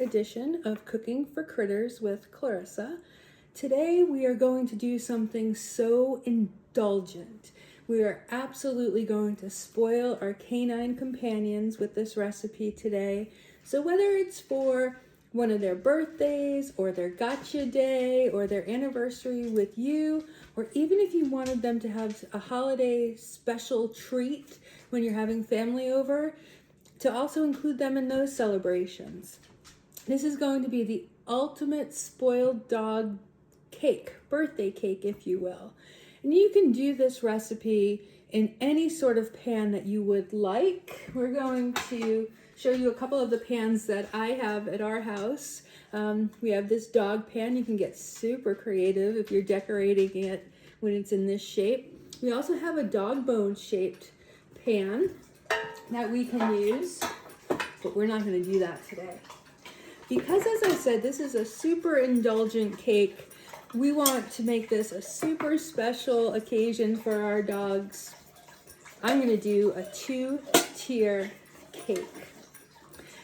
edition of Cooking for Critters with Clarissa. Today we are going to do something so indulgent. We are absolutely going to spoil our canine companions with this recipe today. So whether it's for one of their birthdays or their gotcha day or their anniversary with you, or even if you wanted them to have a holiday special treat when you're having family over, to also include them in those celebrations. This is going to be the ultimate spoiled dog cake, birthday cake, if you will. And you can do this recipe in any sort of pan that you would like. We're going to show you a couple of the pans that I have at our house. We have this dog pan. You can get super creative if you're decorating it when it's in this shape. We also have a dog bone shaped pan that we can use, but we're not going to do that today. Because as I said, this is a super indulgent cake. We want to make this a super special occasion for our dogs. I'm going to do a 2-tier cake.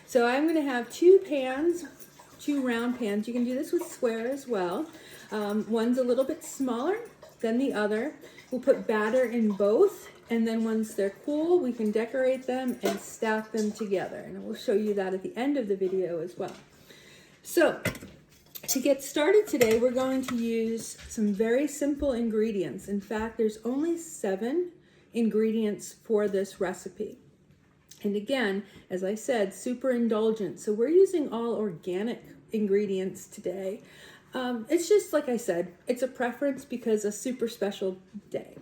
So I'm going to have two pans, two round pans. You can do this with square as well. One's a little bit smaller than the other. We'll put batter in both, and then once they're cool, we can decorate them and stack them together. And we'll show you that at the end of the video as well. So to get started today, we're going to use some very simple ingredients. In fact, there's only 7 ingredients for this recipe. And again, as I said, super indulgent. So we're using all organic ingredients today. It's just like I said, it's a preference because a super special day.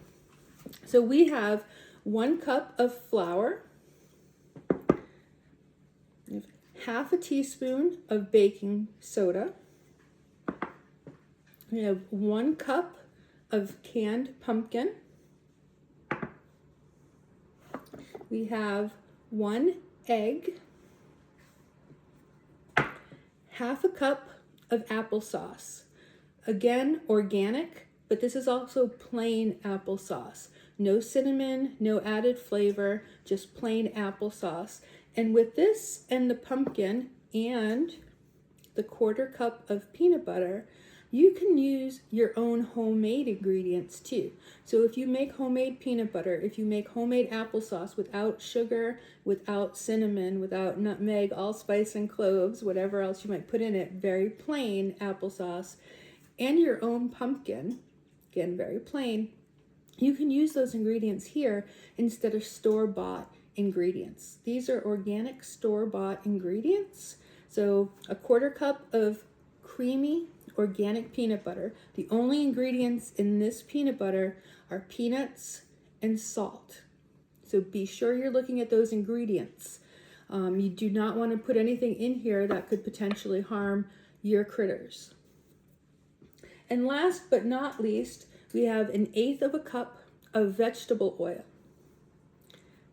So we have 1 cup of flour, half a teaspoon of baking soda. We have 1 cup of canned pumpkin. We have 1 egg, half a cup of applesauce. Again, organic, but this is also plain applesauce. No cinnamon, no added flavor, just plain applesauce. And with this and the pumpkin and the 1/4 cup of peanut butter, you can use your own homemade ingredients too. So if you make homemade peanut butter, if you make homemade applesauce without sugar, without cinnamon, without nutmeg, allspice and cloves, whatever else you might put in it, very plain applesauce, and your own pumpkin, again, very plain, you can use those ingredients here instead of store-bought ingredients. These are organic store-bought ingredients. So a 1/4 cup of creamy organic peanut butter. The only ingredients in this peanut butter are peanuts and salt. So be sure you're looking at those ingredients. You do not want to put anything in here that could potentially harm your critters. And last but not least, we have 1/8 cup of vegetable oil.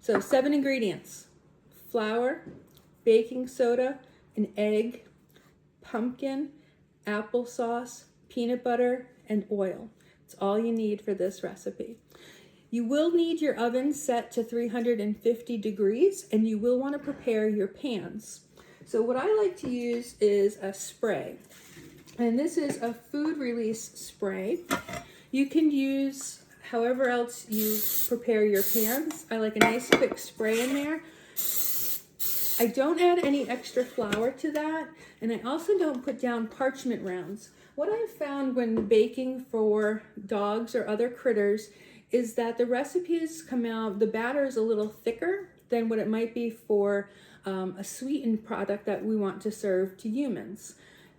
So 7 ingredients: flour, baking soda, an egg, pumpkin, applesauce, peanut butter, and oil. It's all you need for this recipe. You will need your oven set to 350 degrees, and you will want to prepare your pans. So what I like to use is a spray, and this is a food release spray. You can use however else you prepare your pans. I like a nice quick spray in there. I don't add any extra flour to that, and I also don't put down parchment rounds. What I've found when baking for dogs or other critters is that the recipes come out, the batter is a little thicker than what it might be for a sweetened product that we want to serve to humans.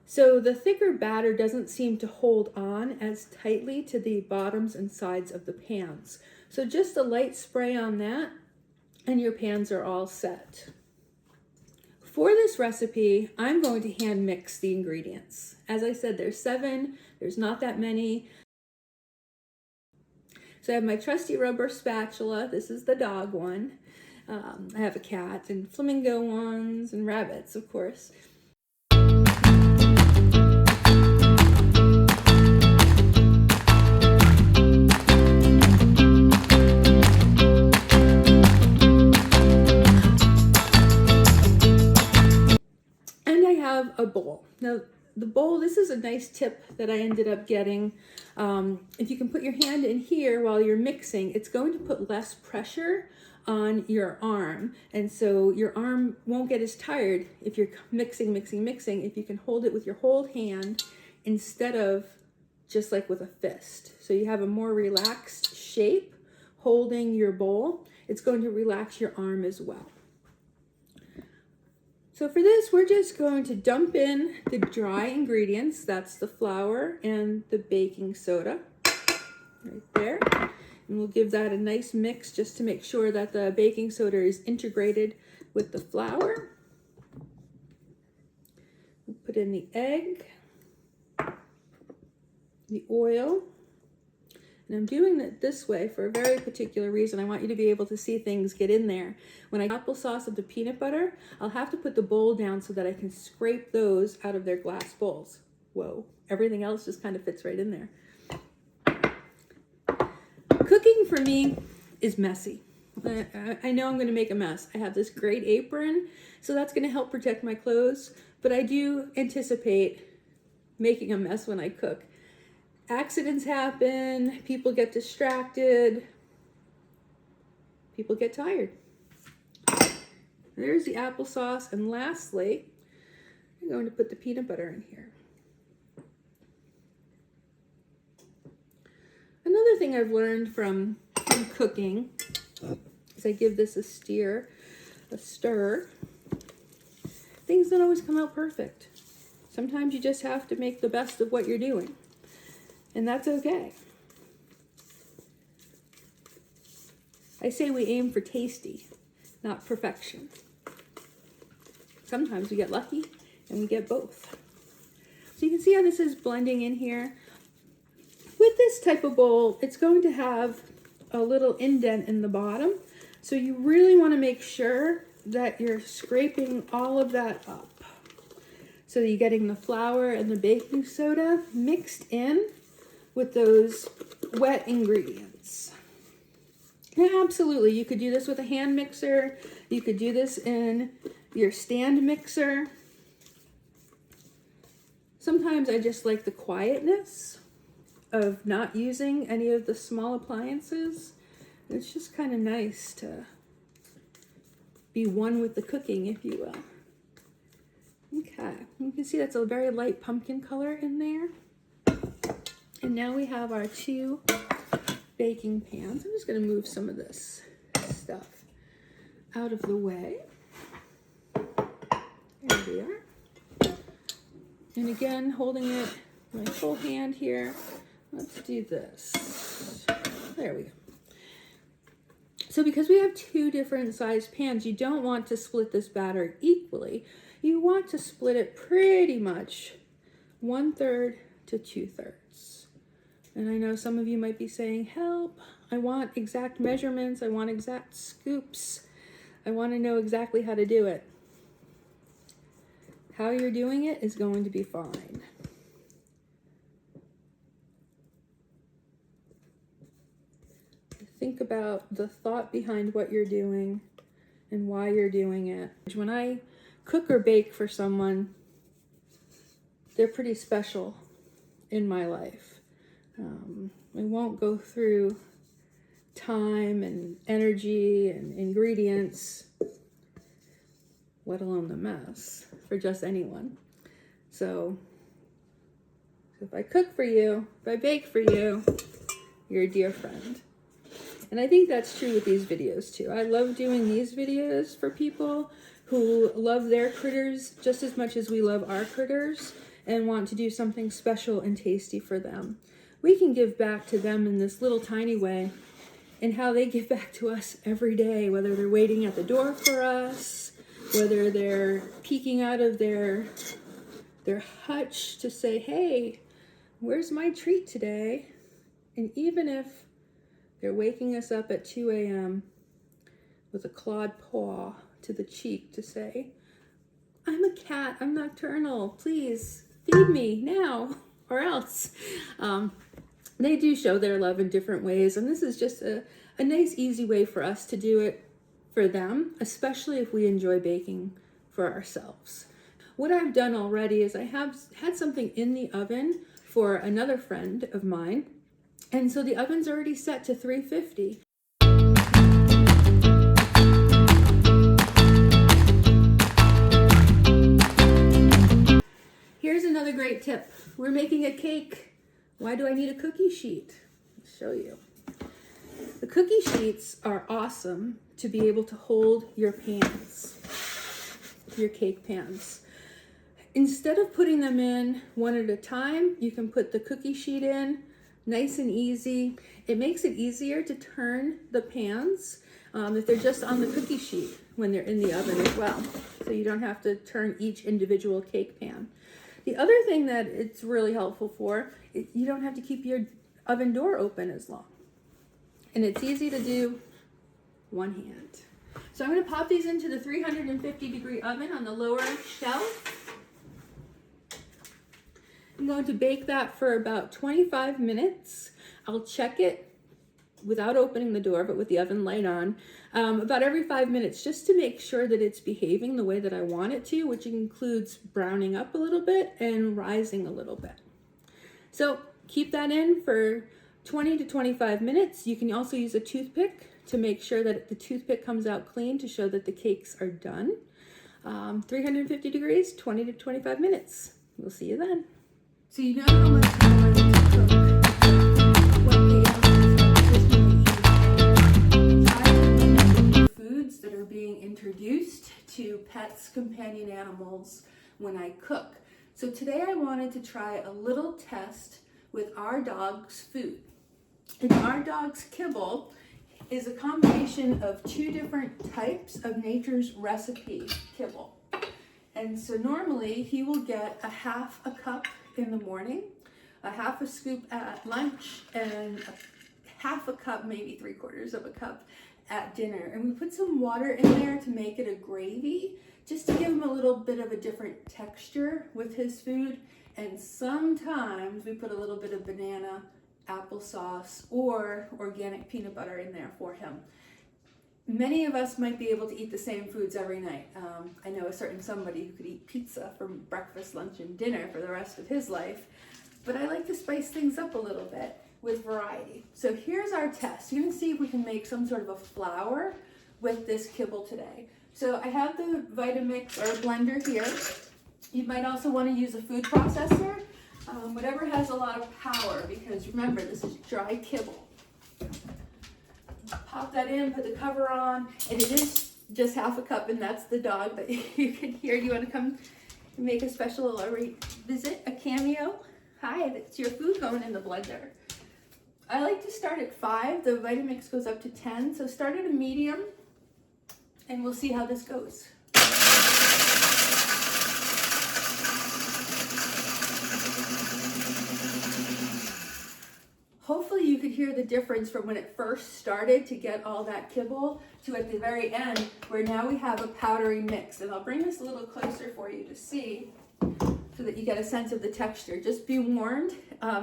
So the thicker batter doesn't seem to hold on as tightly to the bottoms and sides of the pans. So just a light spray on that, and your pans are all set. For this recipe, I'm going to hand mix the ingredients. As I said, there's 7, there's not that many. So I have my trusty rubber spatula. This is the dog one. I have a cat and flamingo ones and rabbits, of course. a Now, the bowl, this is a nice tip that I ended up getting. If you can put your hand in here while you're mixing, it's going to put less pressure on your arm. And so your arm won't get as tired if you're mixing. If you can hold it with your whole hand instead of just like with a fist. So you have a more relaxed shape holding your bowl. It's going to relax your arm as well. So for this, we're just going to dump in the dry ingredients. That's the flour and the baking soda right there. And we'll give that a nice mix just to make sure that the baking soda is integrated with the flour. We'll put in the egg, the oil. And I'm doing it this way for a very particular reason. I want you to be able to see things get in there. When I applesauce of the peanut butter, I'll have to put the bowl down so that I can scrape those out of their glass bowls. Whoa, everything else just kind of fits right in there. Cooking for me is messy. I know I'm going to make a mess. I have this great apron, so that's going to help protect my clothes, but I do anticipate making a mess when I cook. Accidents happen, people get distracted, people get tired. There's the applesauce, and lastly, I'm going to put the peanut butter in here. Another thing I've learned from cooking is I give this a stir. Things don't always come out perfect. Sometimes you just have to make the best of what you're doing. And that's okay. I say we aim for tasty, not perfection. Sometimes we get lucky and we get both. So you can see how this is blending in here. With this type of bowl, it's going to have a little indent in the bottom. So you really want to make sure that you're scraping all of that up. So you're getting the flour and the baking soda mixed in with those wet ingredients. And absolutely, you could do this with a hand mixer. You could do this in your stand mixer. Sometimes I just like the quietness of not using any of the small appliances. It's just kind of nice to be one with the cooking, if you will. Okay, you can see that's a very light pumpkin color in there. And now we have our 2 baking pans. I'm just going to move some of this stuff out of the way. There we are. And again, holding it my full hand here. Let's do this. There we go. So because we have 2 different sized pans, you don't want to split this batter equally. You want to split it pretty much 1/3 to 2/3. And I know some of you might be saying, help, I want exact measurements, I want exact scoops, I want to know exactly how to do it. How you're doing it is going to be fine. Think about the thought behind what you're doing and why you're doing it. When I cook or bake for someone, they're pretty special in my life. I won't go through time and energy and ingredients, let alone the mess, for just anyone. So if I cook for you, if I bake for you, you're a dear friend. And I think that's true with these videos too. I love doing these videos for people who love their critters just as much as we love our critters and want to do something special and tasty for them. We can give back to them in this little tiny way, and how they give back to us every day, whether they're waiting at the door for us, whether they're peeking out of their hutch to say, hey, where's my treat today? And even if they're waking us up at 2 a.m. with a clawed paw to the cheek to say, I'm a cat, I'm nocturnal, please feed me now or else. They do show their love in different ways, and this is just a nice, easy way for us to do it for them, especially if we enjoy baking for ourselves. what I've done already is I have had something in the oven for another friend of mine. And so the oven's already set to 350. Here's another great tip. We're making a cake. Why do I need a cookie sheet? I'll show you. The cookie sheets are awesome to be able to hold your pans, your cake pans. Instead of putting them in one at a time, you can put the cookie sheet in nice and easy. It makes it easier to turn the pans if they're just on the cookie sheet when they're in the oven as well. So you don't have to turn each individual cake pan. The other thing that it's really helpful for, you don't have to keep your oven door open as long. And it's easy to do one hand. So I'm going to pop these into the 350-degree oven on the lower shelf. I'm going to bake that for about 25 minutes. I'll check it without opening the door, but with the oven light on, about every 5 minutes, just to make sure that it's behaving the way that I want it to, which includes browning up a little bit and rising a little bit. So keep that in for 20 to 25 minutes. You can also use a toothpick to make sure that the toothpick comes out clean to show that the cakes are done. 350 degrees, 20 to 25 minutes. We'll see you then. So you know how much time I need to cook what the foods that are being introduced to pets, companion animals when I cook. So today I wanted to try a little test with our dog's food. And our dog's kibble is a combination of 2 different types of Nature's Recipe kibble. And so normally he will get a half a cup in the morning, a half a scoop at lunch, and a half a cup, maybe 3/4 of a cup at dinner. And we put some water in there to make it a gravy, just to give him a little bit of a different texture with his food. And sometimes we put a little bit of banana applesauce or organic peanut butter in there for him. Many of us might be able to eat the same foods every night. I know a certain somebody who could eat pizza for breakfast, lunch, and dinner for the rest of his life. But I like to spice things up a little bit with variety. So here's our test. You're gonna see if we can make some sort of a flour with this kibble today. So I have the Vitamix or blender here. You might also want to use a food processor, whatever has a lot of power, because remember, this is dry kibble. Pop that in, put the cover on, and it is just half a cup, and that's the dog that you can hear. You want to come and make a special visit, a cameo? Hi, it's your food going in the blender. I like to start at 5. The Vitamix goes up to 10, so start at a medium, and we'll see how this goes. Hopefully you could hear the difference from when it first started to get all that kibble to at the very end, where now we have a powdery mix. And I'll bring this a little closer for you to see so that you get a sense of the texture. Just be warned,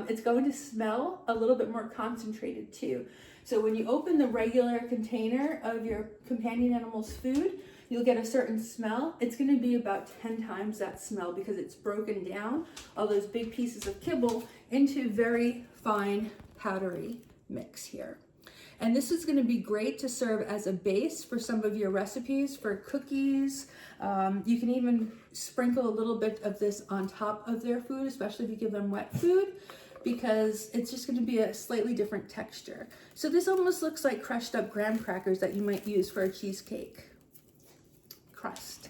it's going to smell a little bit more concentrated too. So when you open the regular container of your companion animal's food, you'll get a certain smell. It's going to be about 10 times that smell because it's broken down all those big pieces of kibble into very fine powdery mix here. And this is going to be great to serve as a base for some of your recipes for cookies. You can even sprinkle a little bit of this on top of their food, especially if you give them wet food, because it's just going to be a slightly different texture. So this almost looks like crushed up graham crackers that you might use for a cheesecake crust.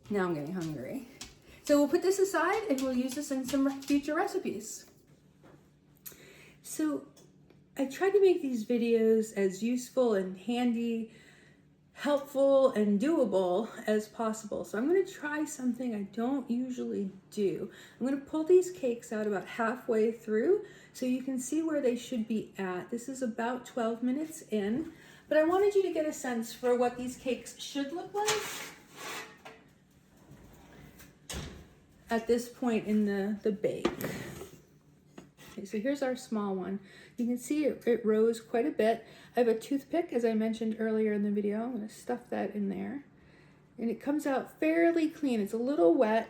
Now I'm getting hungry. So we'll put this aside and we'll use this in some future recipes. So I try to make these videos as useful and handy, helpful and doable as possible. So I'm going to try something I don't usually do. I'm going to pull these cakes out about halfway through so you can see where they should be at. This is about 12 minutes in, but I wanted you to get a sense for what these cakes should look like at this point in the bake. Okay, so here's our small one. You can see it rose quite a bit. I have a toothpick, as I mentioned earlier in the video. I'm going to stuff that in there. And it comes out fairly clean. It's a little wet,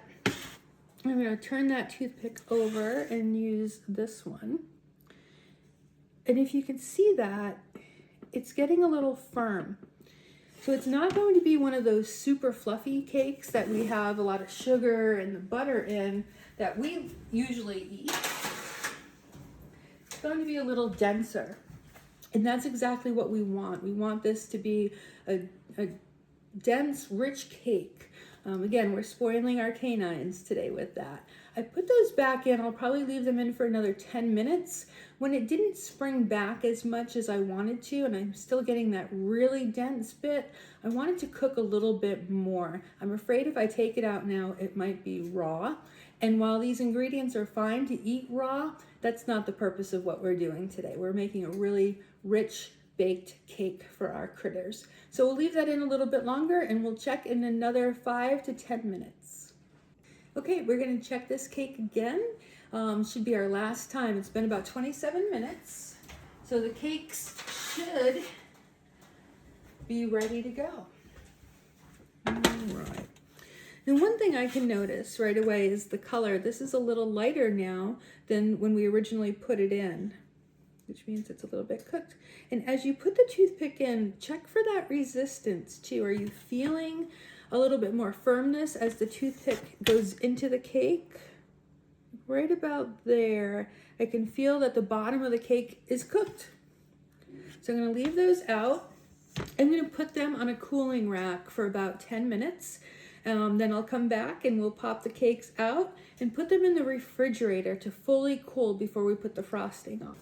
I'm going to turn that toothpick over and use this one. And if you can see that, it's getting a little firm. So it's not going to be one of those super fluffy cakes that we have a lot of sugar and the butter in that we usually eat. It's going to be a little denser. And that's exactly what we want. We want this to be a dense, rich cake. Again, we're spoiling our canines today with that. I put those back in. I'll probably leave them in for another 10 minutes. When it didn't spring back as much as I wanted to, and I'm still getting that really dense bit, I wanted to cook a little bit more. I'm afraid if I take it out now, it might be raw. And while these ingredients are fine to eat raw, that's not the purpose of what we're doing today. We're making a really rich, baked cake for our critters. So we'll leave that in a little bit longer and we'll check in another 5 to 10 minutes. Okay, we're gonna check this cake again. Should be our last time. It's been about 27 minutes. So the cakes should be ready to go. All right. And one thing I can notice right away is the color. This is a little lighter now than when we originally put it in, which means it's a little bit cooked. And as you put the toothpick in, check for that resistance too. Are you feeling a little bit more firmness as the toothpick goes into the cake? Right about there, I can feel that the bottom of the cake is cooked. So I'm gonna leave those out. I'm gonna put them on a cooling rack for about 10 minutes. Then I'll come back and we'll pop the cakes out and put them in the refrigerator to fully cool before we put the frosting on.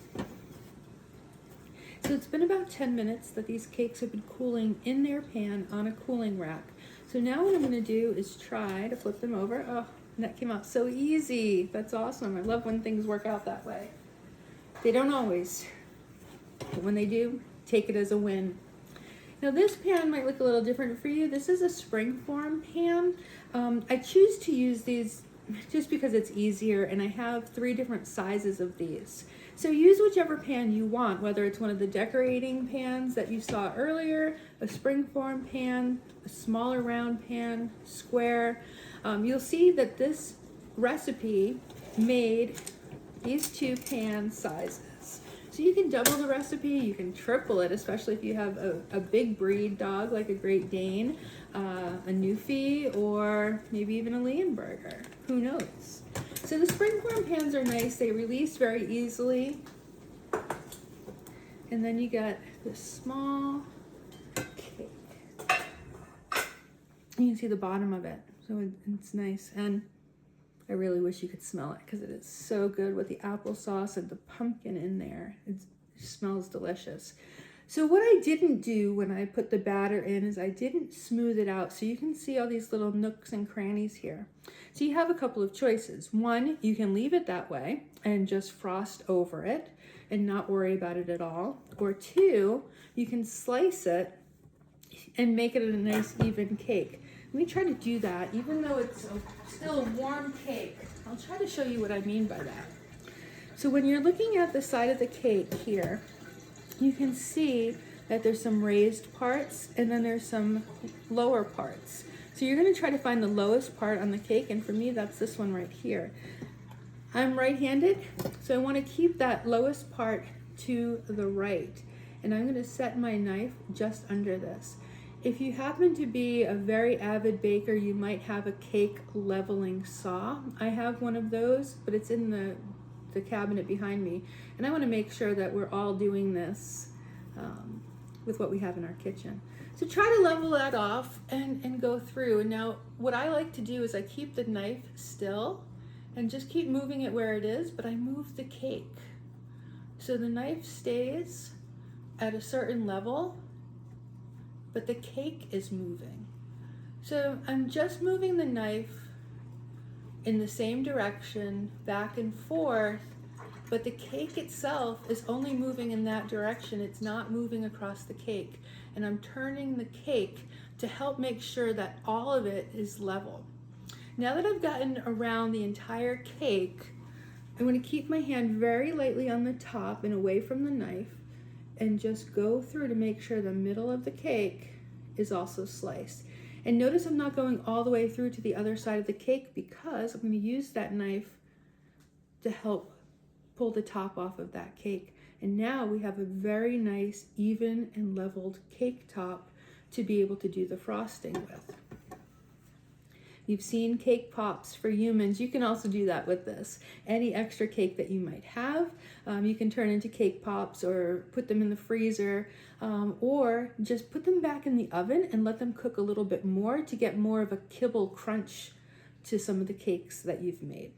So it's been about 10 minutes that these cakes have been cooling in their pan on a cooling rack. So now what I'm gonna do is try to flip them over. Oh, and that came out so easy. That's awesome. I love when things work out that way. They don't always, but when they do, take it as a win. Now this pan might look a little different for you. This is a springform pan. I choose to use these just because it's easier, and I have 3 different sizes of these. So use whichever pan you want, whether it's one of the decorating pans that you saw earlier, a springform pan, a smaller round pan, square. You'll see that this recipe made these 2 pan sizes. So you can double the recipe, you can triple it, especially if you have a big breed dog like a Great Dane, a Newfie, or maybe even a Leonberger. Who knows? So the springform pans are nice. They release very easily. And then you got this small cake. You can see the bottom of it. So it's nice. And I really wish you could smell it because it is so good with the applesauce and the pumpkin in there. It smells delicious. So what I didn't do when I put the batter in is I didn't smooth it out. So you can see all these little nooks and crannies here. So you have a couple of choices. One, you can leave it that way and just frost over it and not worry about it at all. Or 2, you can slice it and make it a nice even cake. Let me try to do that, even though it's still a warm cake. I'll try to show you what I mean by that. So when you're looking at the side of the cake here, you can see that there's some raised parts and then there's some lower parts. So you're gonna try to find the lowest part on the cake, and for me, that's this one right here. I'm right-handed, so I wanna keep that lowest part to the right. And I'm gonna set my knife just under this. If you happen to be a very avid baker, you might have a cake leveling saw. I have one of those, but it's in the cabinet behind me. And I want to make sure that we're all doing this with what we have in our kitchen. So try to level that off and go through. And now what I like to do is I keep the knife still and just keep moving it where it is, but I move the cake. So the knife stays at a certain level, but the cake is moving. So I'm just moving the knife in the same direction, back and forth, but the cake itself is only moving in that direction. It's not moving across the cake. And I'm turning the cake to help make sure that all of it is level. Now that I've gotten around the entire cake, I'm going to keep my hand very lightly on the top and away from the knife and just go through to make sure the middle of the cake is also sliced. And notice I'm not going all the way through to the other side of the cake because I'm going to use that knife to help pull the top off of that cake. And now we have a very nice, even and leveled cake top to be able to do the frosting with. You've seen cake pops for humans. You can also do that with this. Any extra cake that you might have, you can turn into cake pops or put them in the freezer, or just put them back in the oven and let them cook a little bit more to get more of a kibble crunch to some of the cakes that you've made.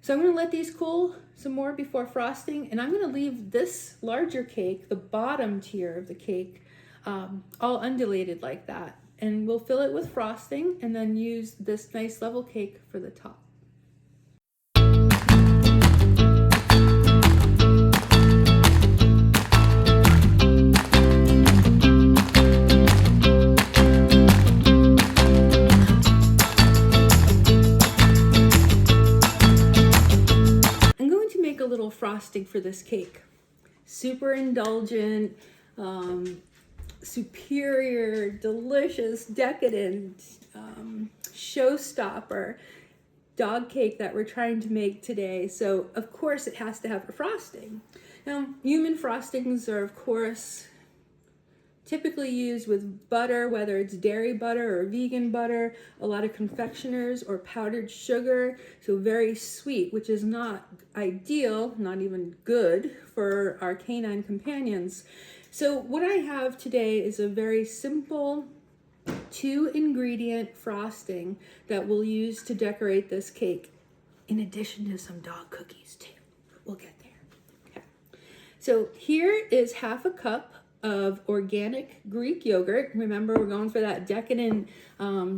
So I'm going to let these cool some more before frosting, and I'm going to leave this larger cake, the bottom tier of the cake, all undulated like that. And we'll fill it with frosting and then use this nice level cake for the top. I'm going to make a little frosting for this cake. Super indulgent, superior, delicious, decadent, showstopper dog cake that we're trying to make today. So of course it has to have a frosting. Now, human frostings are of course typically used with butter, whether it's dairy butter or vegan butter, a lot of confectioners or powdered sugar, so very sweet, which is not ideal, not even good for our canine companions. So what I have today is a very simple 2-ingredient frosting that we'll use to decorate this cake, in addition to some dog cookies too. We'll get there. Okay. So here is half a cup of organic Greek yogurt. Remember, we're going for that decadent,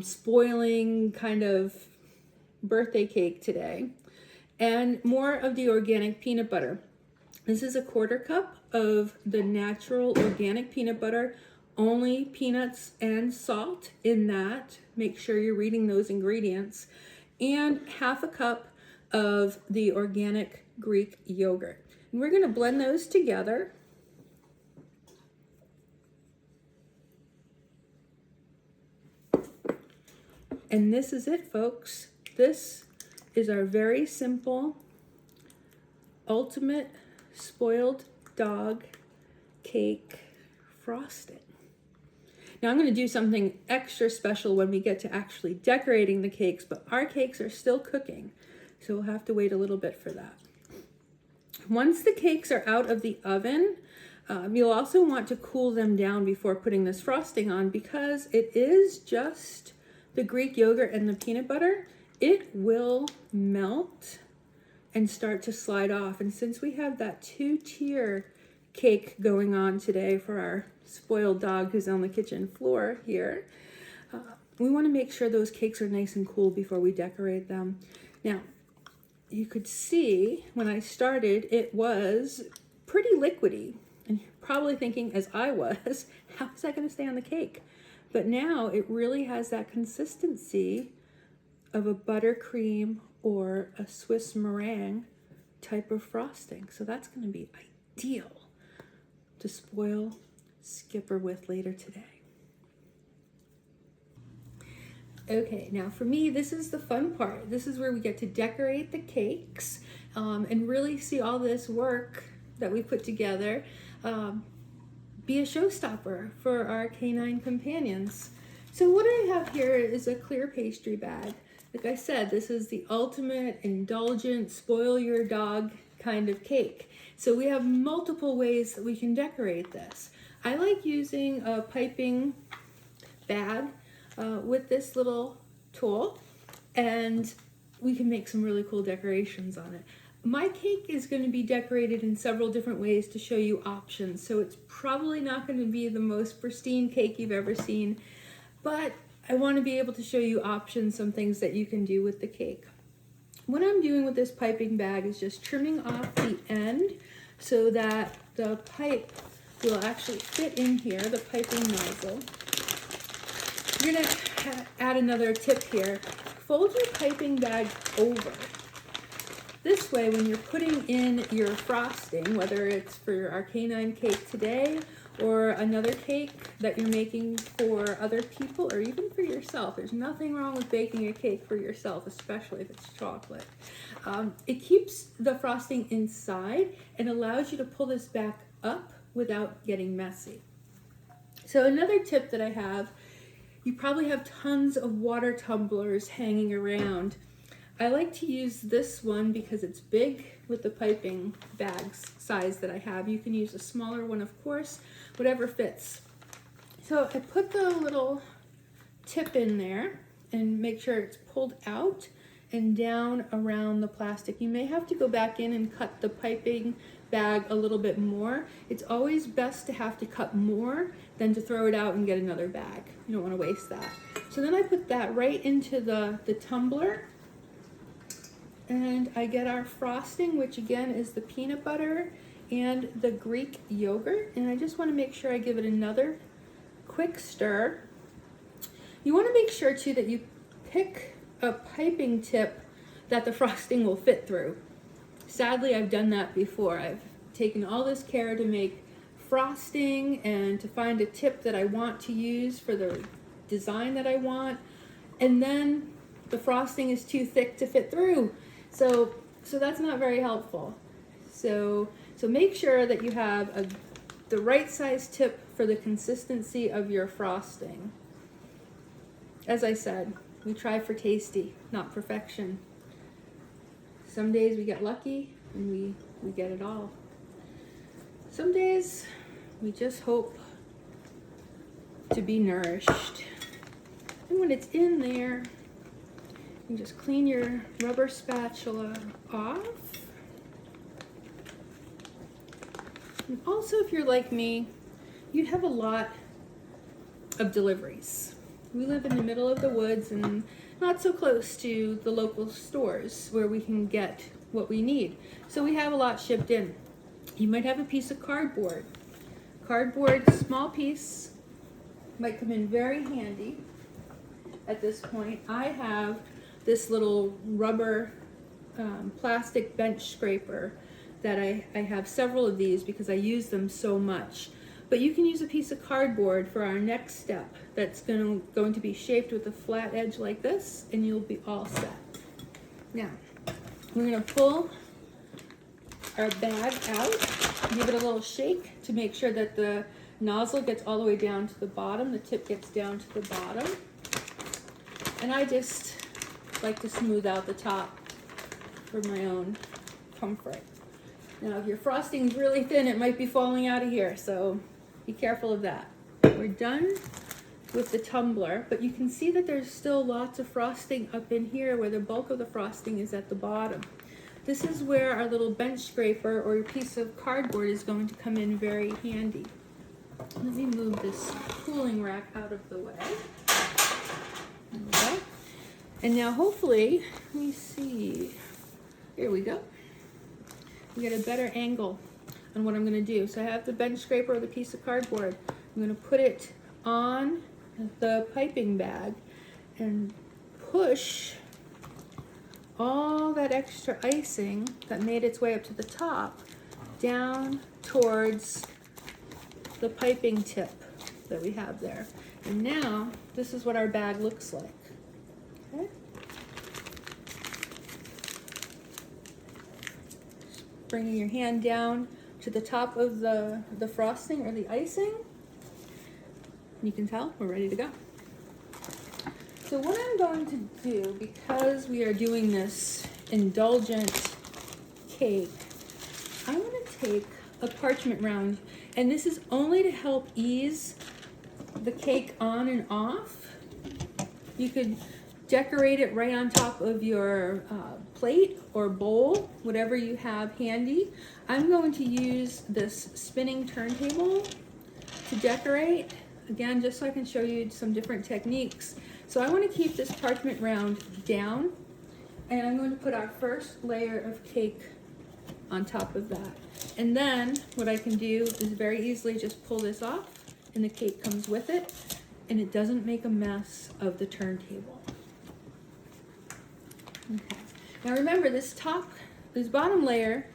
spoiling kind of birthday cake today. And more of the organic peanut butter. This is a 1/4 cup of the natural organic peanut butter, only peanuts and salt in that. Make sure you're reading those ingredients. And half a cup of the organic Greek yogurt. And we're going to blend those together. And this is it, folks. This is our very simple, ultimate spoiled dog cake frosting. Now I'm going to do something extra special when we get to actually decorating the cakes, but our cakes are still cooking, so we'll have to wait a little bit for that. Once the cakes are out of the oven, you'll also want to cool them down before putting this frosting on, because it is just the Greek yogurt and the peanut butter. It will melt and start to slide off. And since we have that 2-tier cake going on today for our spoiled dog who's on the kitchen floor here, we want to make sure those cakes are nice and cool before we decorate them. Now, you could see when I started, it was pretty liquidy. And you're probably thinking, as I was, how is that going to stay on the cake? But now it really has that consistency of a buttercream or a Swiss meringue type of frosting. So that's going to be ideal to spoil Skipper with later today. Okay, now for me, this is the fun part. This is where we get to decorate the cakes and really see all this work that we put together be a showstopper for our canine companions. So what I have here is a clear pastry bag. Like I said, this is the ultimate indulgent, spoil your dog kind of cake. So we have multiple ways that we can decorate this. I like using a piping bag with this little tool, and we can make some really cool decorations on it. My cake is going to be decorated in several different ways to show you options, so it's probably not going to be the most pristine cake you've ever seen, but I want to be able to show you options, some things that you can do with the cake. What I'm doing with this piping bag is just trimming off the end so that the pipe will actually fit in here, the piping nozzle. You're going to add another tip here. Fold your piping bag over. This way, when you're putting in your frosting, whether it's for our canine cake today or another cake that you're making for other people or even for yourself. There's nothing wrong with baking a cake for yourself, especially if it's chocolate. It keeps the frosting inside and allows you to pull this back up without getting messy. So another tip that I have, you probably have tons of water tumblers hanging around. I like to use this one because it's big with the piping bags size that I have. You can use a smaller one, of course, whatever fits. So I put the little tip in there and make sure it's pulled out and down around the plastic. You may have to go back in and cut the piping bag a little bit more. It's always best to have to cut more than to throw it out and get another bag. You don't want to waste that. So then I put that right into the tumbler, and I get our frosting, which again is the peanut butter and the Greek yogurt, and I just want to make sure I give it another quick stir. You want to make sure too that you pick a piping tip that the frosting will fit through. Sadly, I've done that before. I've taken all this care to make frosting and to find a tip that I want to use for the design that I want, and then the frosting is too thick to fit through. So that's not very helpful. So make sure that you have the right size tip for the consistency of your frosting. As I said, we try for tasty, not perfection. Some days we get lucky and we get it all. Some days we just hope to be nourished. And when it's in there, you just clean your rubber spatula off. And also, if you're like me, you have a lot of deliveries. We live in the middle of the woods and not so close to the local stores where we can get what we need. So we have a lot shipped in. You might have a piece of cardboard. Cardboard, small piece, might come in very handy at this point. I have this little rubber plastic bench scraper that I have several of these because I use them so much. But you can use a piece of cardboard for our next step that's going to be shaped with a flat edge like this, and you'll be all set. Now, we're going to pull our bag out, give it a little shake to make sure that the nozzle gets all the way down to the bottom, the tip gets down to the bottom. And I just like to smooth out the top for my own comfort. Now, if your frosting is really thin, it might be falling out of here, so be careful of that. We're done with the tumbler, but you can see that there's still lots of frosting up in here where the bulk of the frosting is at the bottom. This is where our little bench scraper or a piece of cardboard is going to come in very handy. Let me move this cooling rack out of the way. There we go. And now hopefully, let me see, here we go. We get a better angle on what I'm going to do. So I have the bench scraper with a piece of cardboard. I'm going to put it on the piping bag and push all that extra icing that made its way up to the top down towards the piping tip that we have there. And now this is what our bag looks like. Okay. Bringing your hand down to the top of the frosting or the icing. You can tell we're ready to go. So what I'm going to do, because we are doing this indulgent cake, I'm going to take a parchment round, and this is only to help ease the cake on and off. You could decorate it right on top of your plate or bowl, whatever you have handy. I'm going to use this spinning turntable to decorate, again, just so I can show you some different techniques. So I want to keep this parchment round down, and I'm going to put our first layer of cake on top of that. And then what I can do is very easily just pull this off, and the cake comes with it, and it doesn't make a mess of the turntable. Okay. Now remember, this bottom layer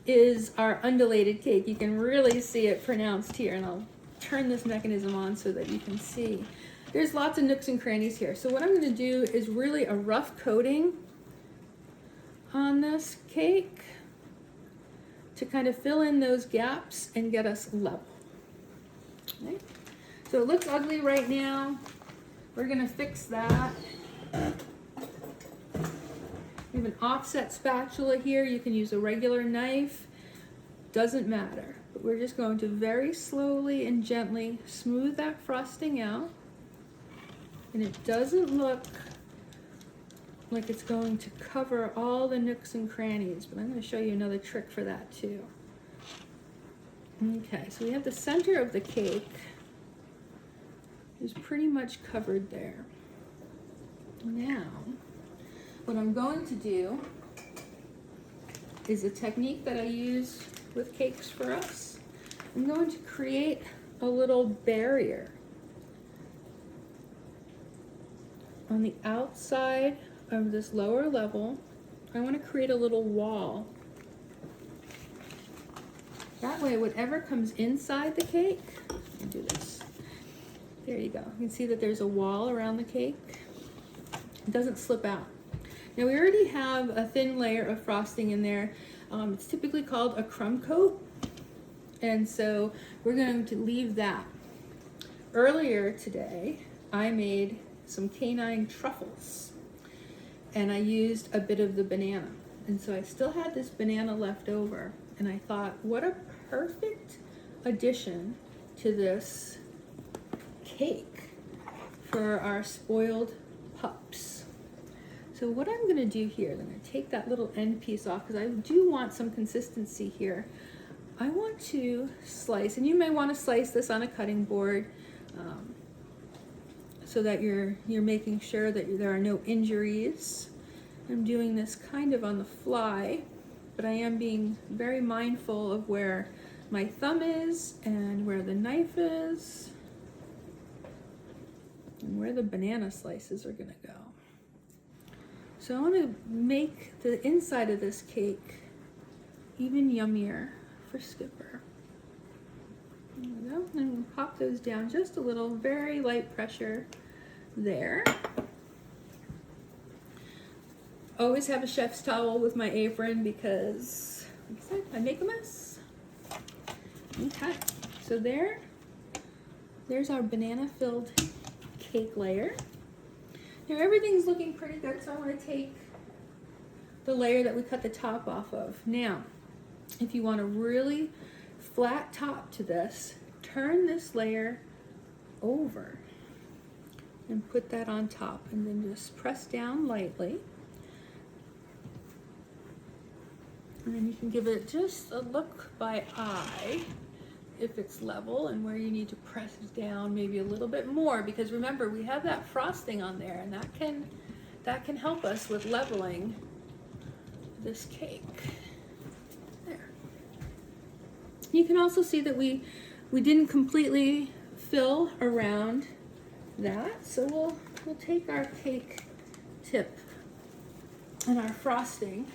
is our undulated cake. You can really see it pronounced here, and I'll turn this mechanism on so that you can see. There's lots of nooks and crannies here. So what I'm going to do is really a rough coating on this cake to kind of fill in those gaps and get us level. Okay. So it looks ugly right now. We're going to fix that. We have an offset spatula here. You can use a regular knife. Doesn't matter. But we're just going to very slowly and gently smooth that frosting out. And it doesn't look like it's going to cover all the nooks and crannies, but I'm going to show you another trick for that too. Okay, so we have the center of the cake is pretty much covered there. Now, what I'm going to do is a technique that I use with cakes for us. I'm going to create a little barrier on the outside of this lower level. I want to create a little wall. That way, whatever comes inside the cake, let me do this. There you go. You can see that there's a wall around the cake. It doesn't slip out. Now we already have a thin layer of frosting in there. It's typically called a crumb coat. And so we're going to leave that. Earlier today, I made some Canine truffles, and I used a bit of the banana, and so I still had this banana left over, and I thought, what a perfect addition to this cake for our spoiled pups. So what I'm going to do here, I'm going to take that little end piece off because I do want some consistency here. I want to slice, and you may want to slice this on a cutting board, so that you're making sure that there are no injuries. I'm doing this kind of on the fly, but I am being very mindful of where my thumb is and where the knife is and where the banana slices are gonna go. So I want to make the inside of this cake even yummier for Skipper. There we go. And we'll pop those down just a little, very light pressure there. Always have a chef's towel with my apron because, like I said, I make a mess. Okay, so there's our banana-filled cake layer. Now everything's looking pretty good, so I want to take the layer that we cut the top off of. Now, if you want a really flat top to this, turn this layer over and put that on top, and then just press down lightly. And then you can give it just a look by eye if it's level and where you need to press down maybe a little bit more, because remember we have that frosting on there, and that can help us with leveling this cake. There. You can also see that we didn't completely fill around that, so we'll take our cake tip and our frosting.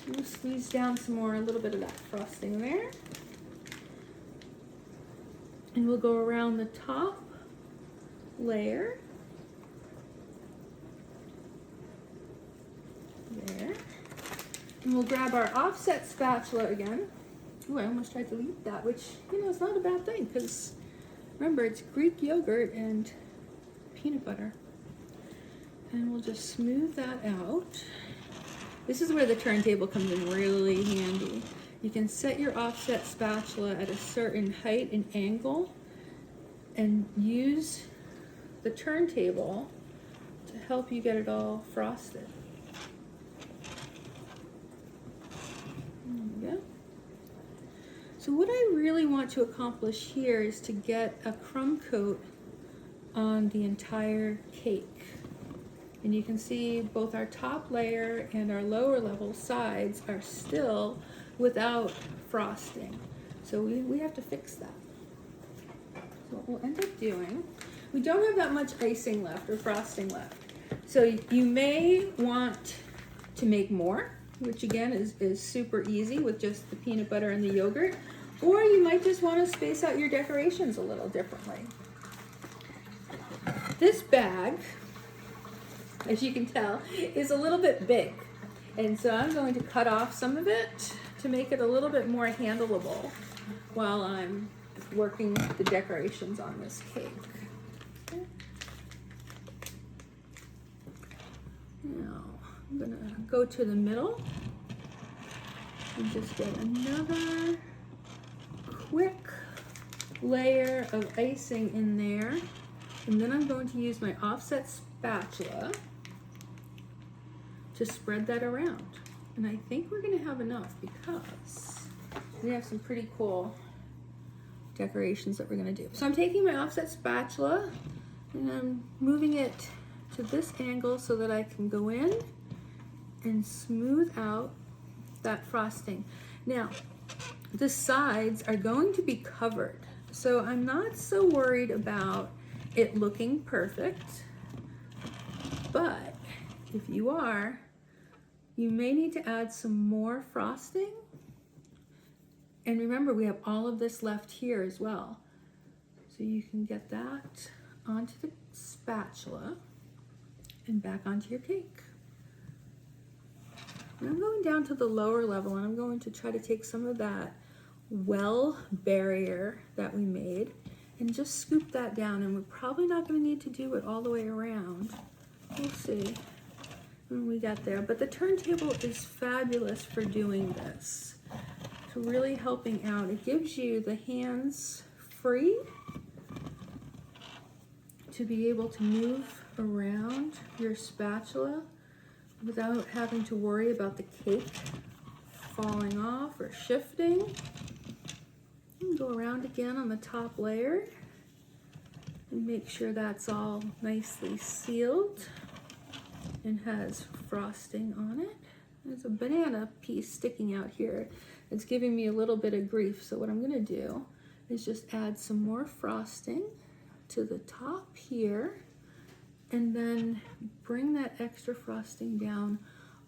We'll squeeze down some more, a little bit of that frosting there. And we'll go around the top layer. There. And we'll grab our offset spatula again. Ooh, I almost tried to leave that, which, you know, is not a bad thing, because remember, it's Greek yogurt and peanut butter. And we'll just smooth that out. This is where the turntable comes in really handy. You can set your offset spatula at a certain height and angle and use the turntable to help you get it all frosted. There we go. So what I really want to accomplish here is to get a crumb coat on the entire cake. And you can see both our top layer and our lower level sides are still without frosting. So we have to fix that. So what we'll end up doing, we don't have that much icing left or frosting left. So you may want to make more, which again is super easy with just the peanut butter and the yogurt. Or you might just want to space out your decorations a little differently. This bag, as you can tell, is a little bit big. And so I'm going to cut off some of it to make it a little bit more handleable while I'm working the decorations on this cake. Okay. Now I'm gonna go to the middle and just get another quick layer of icing in there. And then I'm going to use my offset spatula to spread that around. And I think we're gonna have enough because we have some pretty cool decorations that we're gonna do. So I'm taking my offset spatula and I'm moving it to this angle so that I can go in and smooth out that frosting. Now, the sides are going to be covered, so I'm not so worried about it looking perfect, but if you are, you may need to add some more frosting. And remember, we have all of this left here as well. So you can get that onto the spatula and back onto your cake. And I'm going down to the lower level and I'm going to try to take some of that well barrier that we made and just scoop that down. And we're probably not going to need to do it all the way around. We'll see when we get there. But the turntable is fabulous for doing this. It's really helping out. It gives you the hands free to be able to move around your spatula without having to worry about the cake falling off or shifting. And go around again on the top layer and make sure that's all nicely sealed and has frosting on it. There's a banana piece sticking out here. It's giving me a little bit of grief, so what I'm gonna do is just add some more frosting to the top here and then bring that extra frosting down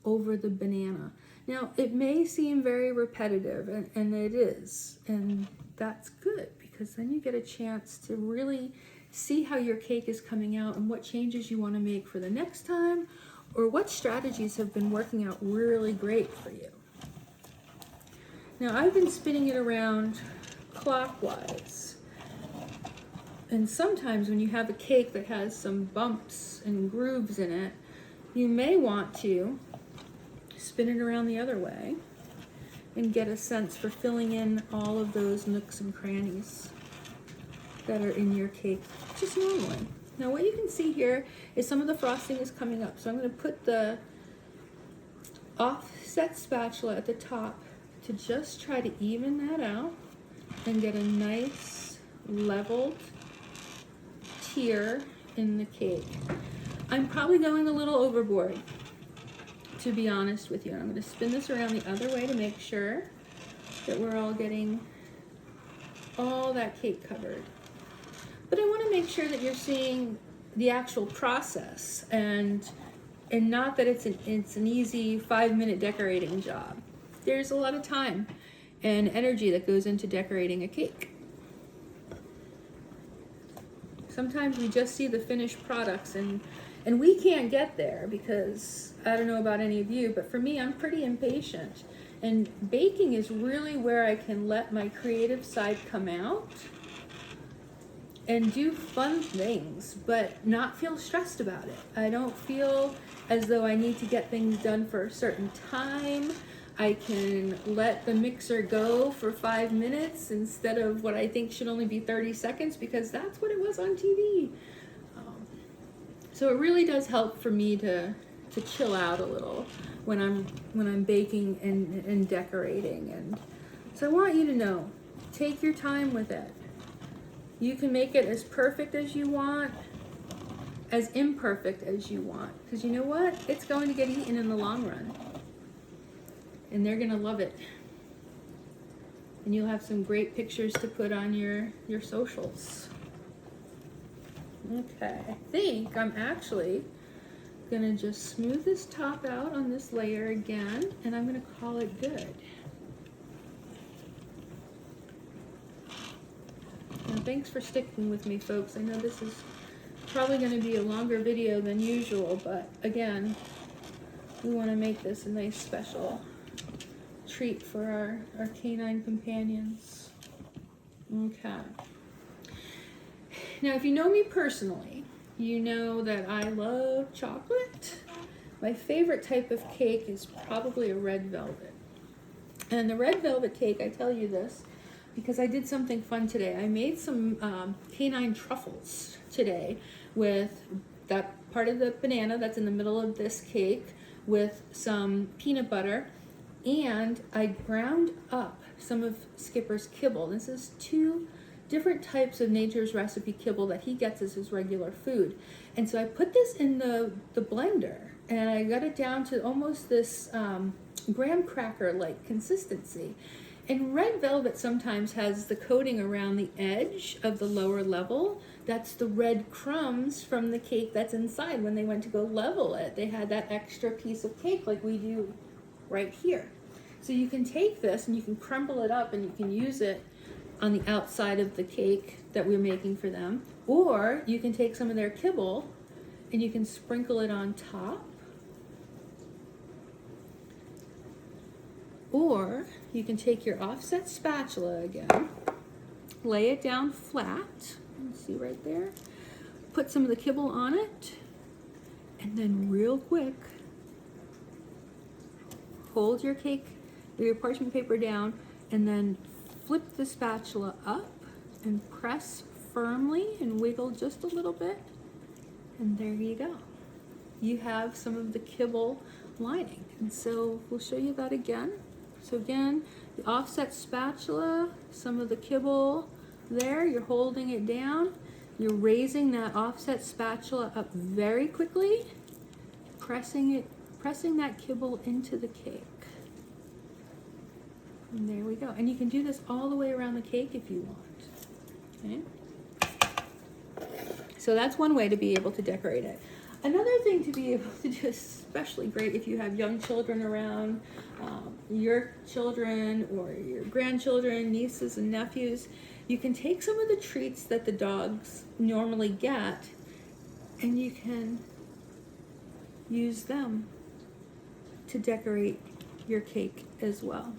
over the banana. Now, it may seem very repetitive, and it is, and that's good because then you get a chance to really see how your cake is coming out and what changes you want to make for the next time, or what strategies have been working out really great for you. Now, I've been spinning it around clockwise. And sometimes when you have a cake that has some bumps and grooves in it, you may want to spin it around the other way and get a sense for filling in all of those nooks and crannies that are in your cake just normally. Now what you can see here is some of the frosting is coming up. So I'm going to put the offset spatula at the top to just try to even that out and get a nice leveled tier in the cake. I'm probably going a little overboard, to be honest with you. I'm going to spin this around the other way to make sure that we're all getting all that cake covered. But I want to make sure that you're seeing the actual process and not that it's an easy 5-minute decorating job. There's a lot of time and energy that goes into decorating a cake. Sometimes we just see the finished products and we can't get there because I don't know about any of you, but for me, I'm pretty impatient. And baking is really where I can let my creative side come out and do fun things, but not feel stressed about it. I don't feel as though I need to get things done for a certain time. I can let the mixer go for 5 minutes instead of what I think should only be 30 seconds because that's what it was on TV. So it really does help for me to chill out a little when I'm baking and decorating. And so I want you to know, take your time with it. You can make it as perfect as you want, as imperfect as you want, because you know what? It's going to get eaten in the long run. And they're gonna love it. And you'll have some great pictures to put on your socials. Okay, I think I'm actually gonna just smooth this top out on this layer again, and I'm gonna call it good. thanks for sticking with me, folks. I know this is probably going to be a longer video than usual, but again, we want to make this a nice special treat for our canine companions. Okay. Now, if you know me personally, you know that I love chocolate. My favorite type of cake is probably a red velvet. And the red velvet cake, I tell you this because I did something fun today. I made some canine truffles today with that part of the banana that's in the middle of this cake with some peanut butter, and I ground up some of Skipper's kibble. This is 2 different types of Nature's Recipe kibble that he gets as his regular food. And so I put this in the blender, and I got it down to almost this graham cracker-like consistency. And red velvet sometimes has the coating around the edge of the lower level. That's the red crumbs from the cake that's inside. When they went to go level it, they had that extra piece of cake like we do right here. So you can take this and you can crumble it up and you can use it on the outside of the cake that we're making for them. Or you can take some of their kibble and you can sprinkle it on top. Or you can take your offset spatula again, lay it down flat, you see right there, put some of the kibble on it, and then real quick, hold your cake, your parchment paper down, and then flip the spatula up and press firmly and wiggle just a little bit, and there you go. You have some of the kibble lining. And so we'll show you that again. So again, the offset spatula, some of the kibble there, you're holding it down, you're raising that offset spatula up very quickly, pressing that kibble into the cake. And there we go. And you can do this all the way around the cake if you want. Okay? So that's one way to be able to decorate it. Another thing to be able to do, especially great if you have young children around, your children or your grandchildren, nieces and nephews, you can take some of the treats that the dogs normally get and you can use them to decorate your cake as well.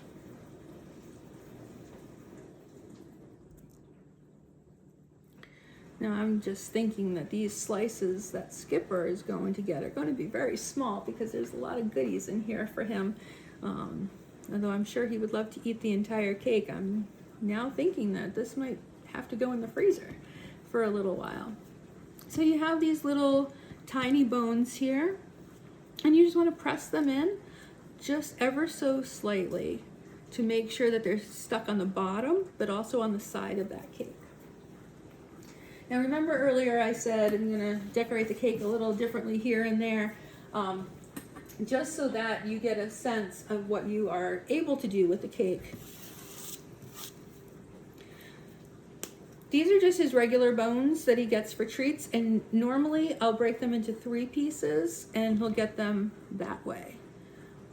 Now I'm just thinking that these slices that Skipper is going to get are going to be very small because there's a lot of goodies in here for him. Although I'm sure he would love to eat the entire cake, I'm now thinking that this might have to go in the freezer for a little while. So you have these little tiny bones here, and you just want to press them in just ever so slightly to make sure that they're stuck on the bottom, but also on the side of that cake. Now remember earlier I said I'm going to decorate the cake a little differently here and there, just so that you get a sense of what you are able to do with the cake. These are just his regular bones that he gets for treats, and normally I'll break them into 3 pieces and he'll get them that way.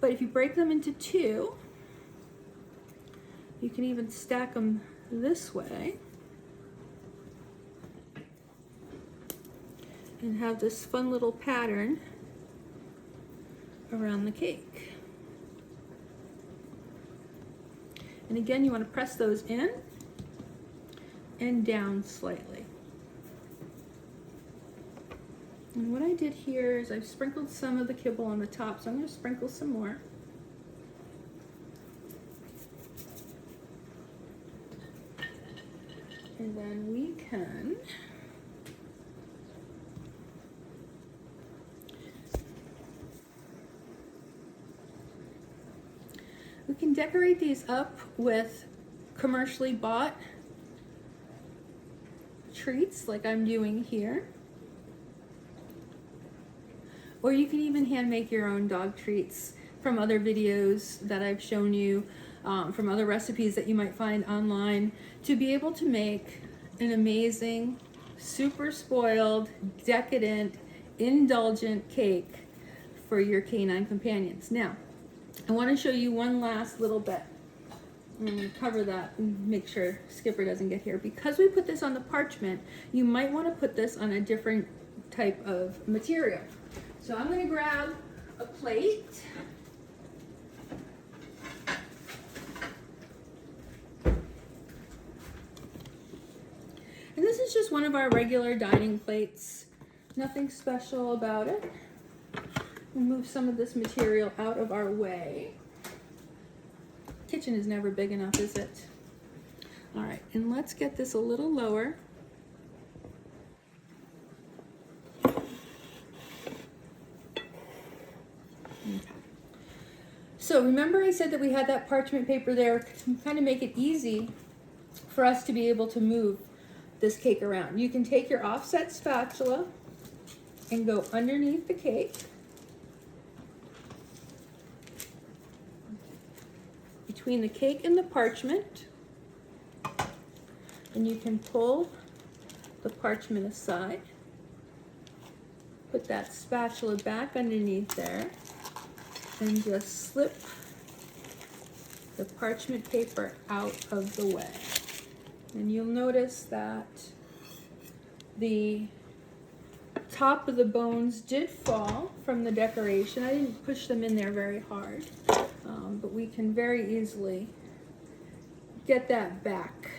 But if you break them into 2, you can even stack them this way and have this fun little pattern around the cake. And again, you want to press those in and down slightly. And what I did here is I've sprinkled some of the kibble on the top, so I'm going to sprinkle some more. And then we can decorate these up with commercially bought treats like I'm doing here. Or you can even hand make your own dog treats from other videos that I've shown you, from other recipes that you might find online, to be able to make an amazing, super spoiled, decadent, indulgent cake for your canine companions. Now, I want to show you one last little bit. I'm going to cover that and make sure Skipper doesn't get here. Because we put this on the parchment, you might want to put this on a different type of material. So I'm going to grab a plate. And this is just one of our regular dining plates. Nothing special about it. We'll move some of this material out of our way. Kitchen is never big enough, is it? All right, and let's get this a little lower. Okay. So remember I said that we had that parchment paper there to kind of make it easy for us to be able to move this cake around. You can take your offset spatula and go underneath the cake. Between the cake and the parchment, and you can pull the parchment aside, put that spatula back underneath there, and just slip the parchment paper out of the way. And you'll notice that the top of the bones did fall from the decoration. I didn't push them in there very hard. But we can very easily get that back.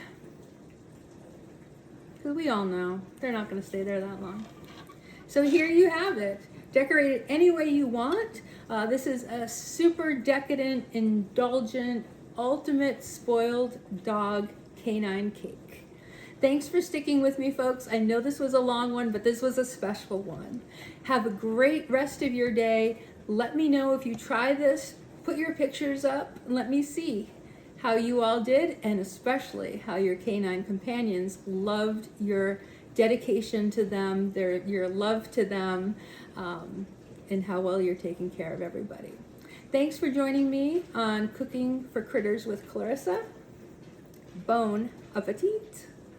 Because we all know they're not going to stay there that long. So here you have it. Decorate it any way you want. This is a super decadent, indulgent, ultimate spoiled dog canine cake. Thanks for sticking with me, folks. I know this was a long one, but this was a special one. Have a great rest of your day. Let me know if you try this. Put your pictures up and let me see how you all did, and especially how your canine companions loved your dedication to them, your love to them, and how well you're taking care of everybody. Thanks for joining me on Cooking for Critters with Clarissa. Bon appetit.